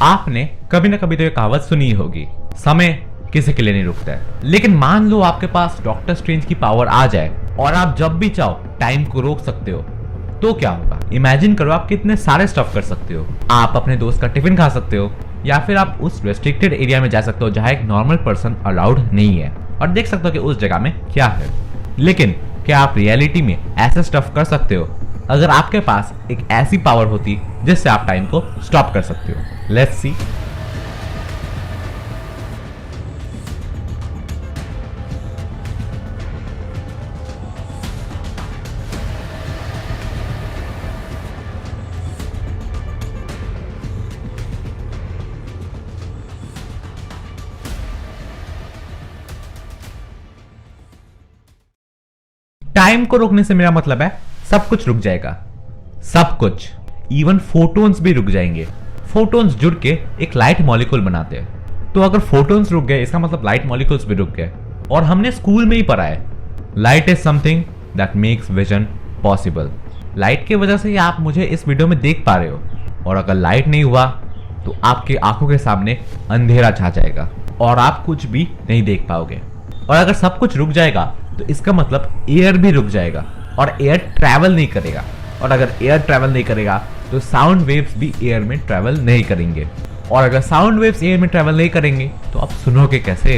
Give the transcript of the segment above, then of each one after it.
आपने कभी ना कभी तो ये कहावत सुनी ही होगी, समय किसी के लिए नहीं रुकता है। लेकिन मान लो आपके पास डॉक्टर स्ट्रेंज की पावर आ जाए और आप जब भी चाहो टाइम को रोक सकते हो, तो क्या होगा? इमेजिन करो आप कितने सारे स्टफ कर सकते हो। आप अपने दोस्त का टिफिन खा सकते हो, या फिर आप उस रेस्ट्रिक्टेड एरिया में जा सकते हो जहां एक नॉर्मल पर्सन अलाउड नहीं है, और देख सकते हो कि उस जगह में क्या है। लेकिन क्या आप रियलिटी में ऐसा स्टफ कर सकते हो अगर आपके पास एक ऐसी पावर होती जिससे आप टाइम को स्टॉप कर सकते हो? Let's see. टाइम को रोकने से मेरा मतलब है सब कुछ रुक जाएगा, सब कुछ, इवन फोटोन्स भी रुक जाएंगे। फोटोन्स जुड़ के एक लाइट मॉलिक्यूल बनाते हैं, तो अगर फोटोन्स रुक गए इसका मतलब लाइट मॉलिक्यूल्स भी रुक गए। और हमने स्कूल में ही पढ़ा है, light is something that makes vision possible. Light की वजह से ही आप मुझे इस वीडियो में देख पा रहे हो, और अगर लाइट नहीं हुआ तो आपकी आंखों के सामने अंधेरा छा जाएगा और आप कुछ भी नहीं देख पाओगे। और अगर सब कुछ रुक जाएगा तो इसका मतलब एयर भी रुक जाएगा और एयर ट्रैवल नहीं करेगा, और अगर एयर ट्रैवल नहीं करेगा तो साउंड वेव्स भी एयर में ट्रैवल नहीं करेंगे, और अगर साउंड वेव्स एयर में ट्रैवल नहीं करेंगे तो आप सुनोगे कैसे?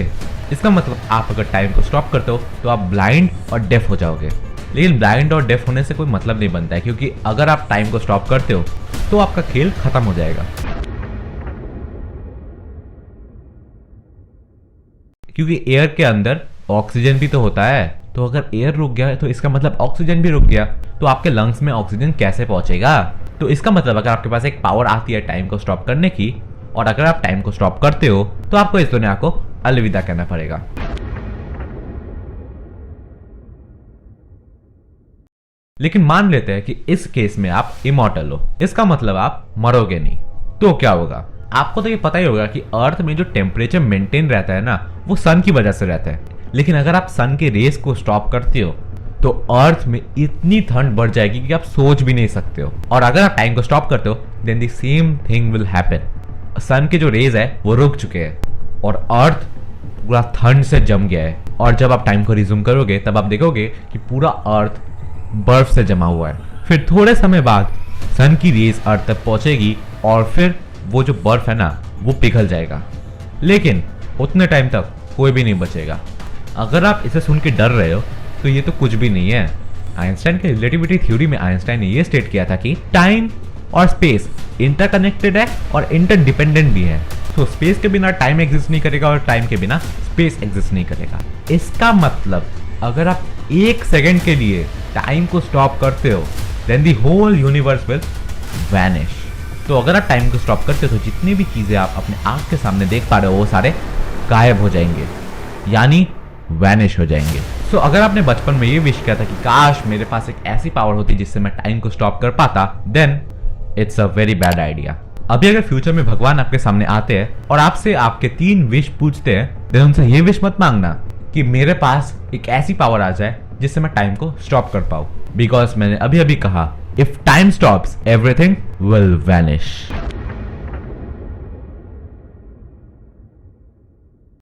इसका मतलब आप अगर टाइम को स्टॉप करते हो तो आप ब्लाइंड और डेफ हो जाओगे। लेकिन ब्लाइंड और डेफ होने से कोई मतलब नहीं बनता है, क्योंकि अगर आप टाइम को स्टॉप करते हो तो आपका खेल खत्म हो जाएगा। क्योंकि एयर के अंदर ऑक्सीजन भी तो होता है, तो अगर एयर रुक गया तो इसका मतलब ऑक्सीजन भी रुक गया, तो आपके लंग्स में ऑक्सीजन कैसे पहुंचेगा? तो इसका मतलब अगर आपके पास एक पावर आती है टाइम को स्टॉप करने की, और अगर आप टाइम को स्टॉप करते हो तो आपको इस दुनिया को अलविदा कहना पड़ेगा। लेकिन मान लेते हैं कि इस केस में आप इमॉर्टल हो, इसका मतलब आप मरोगे नहीं, तो क्या होगा? आपको तो ये पता ही होगा कि अर्थ में जो टेम्परेचर मेंटेन रहता है ना, वो सन की वजह से रहता है। लेकिन अगर आप सन के रेस को स्टॉप करते हो तो अर्थ में इतनी ठंड बढ़ जाएगी कि आप सोच भी नहीं सकते हो। और अगर आप टाइम को स्टॉप करते हो then the same thing will happen. Sun के जो रेज है वो रुक चुके हैं और अर्थ पूरा ठंड से जम गया है, और जब आप टाइम को रिज्यूम करोगे तब आप देखोगे कि पूरा अर्थ बर्फ से जमा हुआ है। फिर थोड़े समय बाद सन की रेज अर्थ तक पहुंचेगी और फिर वो जो बर्फ है ना वो पिघल जाएगा। लेकिन उतने टाइम तक कोई भी नहीं बचेगा। अगर आप इसे सुन के डर रहे हो तो ये तो कुछ भी नहीं है। आइंस्टाइन के रिलेटिविटी थ्योरी में आइंस्टाइन ने ये स्टेट किया था कि टाइम और स्पेस इंटरकनेक्टेड है और इंटरडिपेंडेंट भी है। तो स्पेस के बिना टाइम एग्जिस्ट नहीं करेगा और टाइम के बिना स्पेस एग्जिस्ट नहीं करेगा। इसका मतलब अगर आप एक सेकंड के लिए टाइम को स्टॉप करते हो then the whole universe will vanish. तो अगर आप टाइम को स्टॉप करते हो तो जितनी भी चीजें आप अपने आंख के सामने देख पा रहे हो वो सारे गायब हो जाएंगे, यानी वैनिश हो जाएंगे। सो अगर आपने बचपन में ये विश किया था कि काश मेरे पास एक ऐसी पावर होती जिससे मैं टाइम को स्टॉप कर पाता, then it's a very bad idea. अभी अगर फ्यूचर में भगवान आपके सामने आते हैं और आपसे आपके 3 विश पूछते हैं, देन उनसे ये विश मत मांगना कि मेरे पास एक ऐसी पावर आ जाए जिससे मैं टाइम को स्टॉप कर पाऊं, बिकॉज मैंने अभी अभी कहा, if time stops everything will vanish.